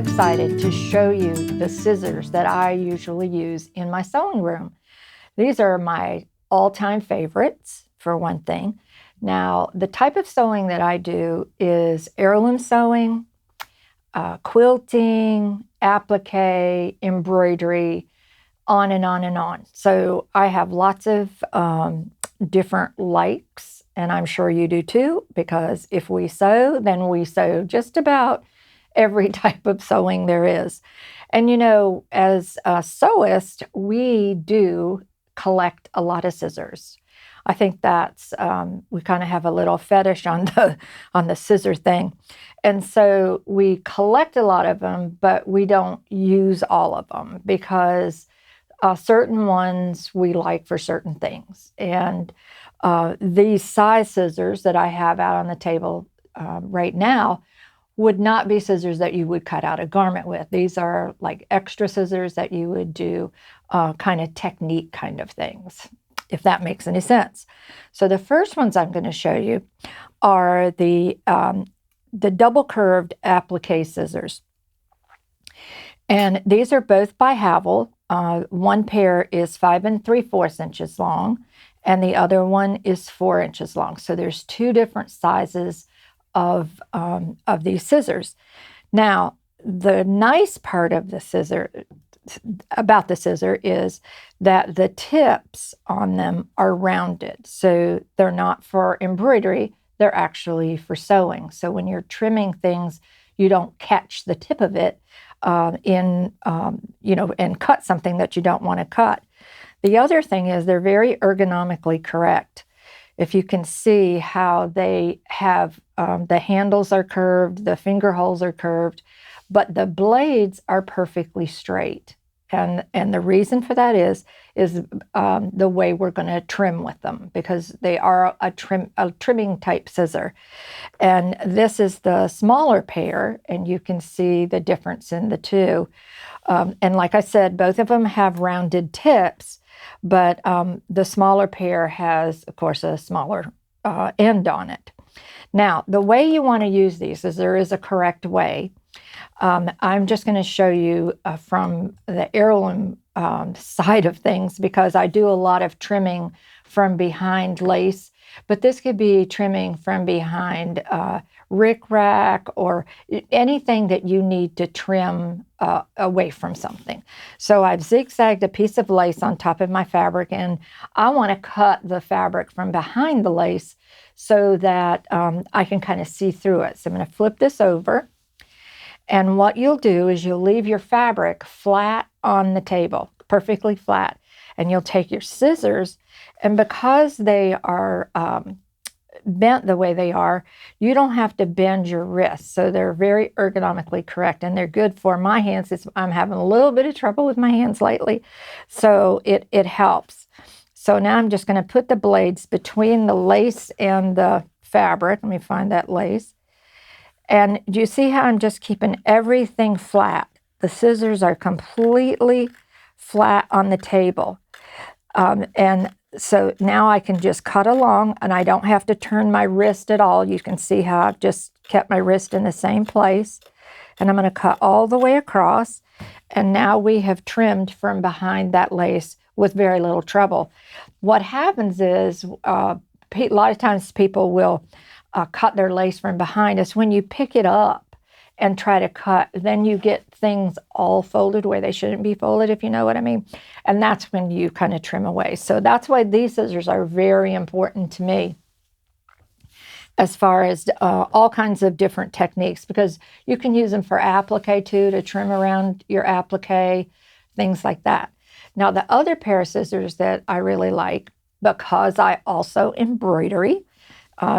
excited to show you the scissors that I usually use in my sewing room. These are my all-time favorites, for one thing. Now, the type of sewing that I do is heirloom sewing, quilting, applique, embroidery, on and on and on. So I have lots of different likes, and I'm sure you do too, because if we sew, then we sew just about every type of sewing there is. And you know, as a sewist, we do collect a lot of scissors. I think that's we kind of have a little fetish on the scissor thing, and so we collect a lot of them, but we don't use all of them because certain ones we like for certain things. And these size scissors that I have out on the table right now would not be scissors that you would cut out a garment with. These are like extra scissors that you would do kind of technique kind of things, if that makes any sense. So the first ones I'm going to show you are the double curved applique scissors. And these are both by Havel. One pair is 5 3/4 inches long, and the other one is 4 inches long. So there's two different sizes of these scissors. Now, the nice part of the scissor about the scissor is that the tips on them are rounded. So they're not for embroidery, they're actually for sewing. So when you're trimming things, you don't catch the tip of it and cut something that you don't want to cut. The other thing is they're very ergonomically correct. If you can see how they have, the handles are curved, the finger holes are curved, but the blades are perfectly straight. And the reason for that is the way we're going to trim with them, because they are a trimming type scissor. And this is the smaller pair, and you can see the difference in the two. And like I said, both of them have rounded tips, but the smaller pair has, of course, a smaller end on it. Now, the way you want to use these is there is a correct way. I'm just going to show you from the heirloom side of things, because I do a lot of trimming from behind lace, but this could be trimming from behind rickrack or anything that you need to trim away from something. So I've zigzagged a piece of lace on top of my fabric, and I want to cut the fabric from behind the lace so that I can kind of see through it. So I'm going to flip this over. And what you'll do is you'll leave your fabric flat on the table, perfectly flat. And you'll take your scissors, and because they are bent the way they are, you don't have to bend your wrists. So they're very ergonomically correct, and they're good for my hands. I'm having a little bit of trouble with my hands lately, so it helps. So now I'm just going to put the blades between the lace and the fabric. Let me find that lace. And do you see how I'm just keeping everything flat? The scissors are completely flat on the table. And so now I can just cut along, and I don't have to turn my wrist at all. You can see how I've just kept my wrist in the same place. And I'm going to cut all the way across. And now we have trimmed from behind that lace with very little trouble. What happens is a lot of times people will cut their lace from behind us. When you pick it up and try to cut, then you get things all folded where they shouldn't be folded, if you know what I mean. And that's when you kind of trim away. So that's why these scissors are very important to me as far as all kinds of different techniques, because you can use them for applique too, to trim around your applique, things like that. Now, the other pair of scissors that I really like, because I also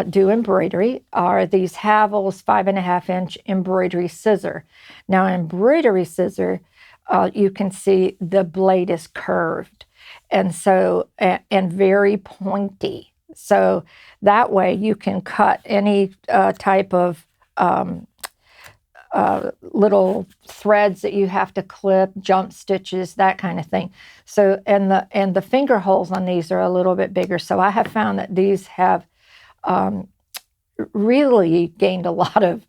do embroidery, are these Havel's 5 1/2 inch embroidery scissor. Now, embroidery scissor, you can see the blade is curved and very pointy. So that way you can cut any type of little threads that you have to clip, jump stitches, that kind of thing. So and the finger holes on these are a little bit bigger. So I have found that these have really gained a lot of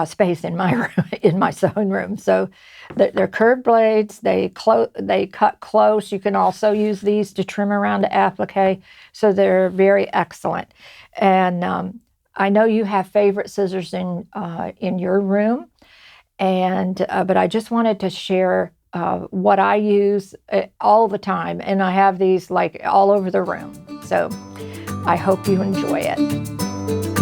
space in my room, in my sewing room. So they're curved blades. They cut close. You can also use these to trim around the applique. So they're very excellent. And I know you have favorite scissors in your room, and but I just wanted to share what I use all the time, and I have these like all over the room. So I hope you enjoy it.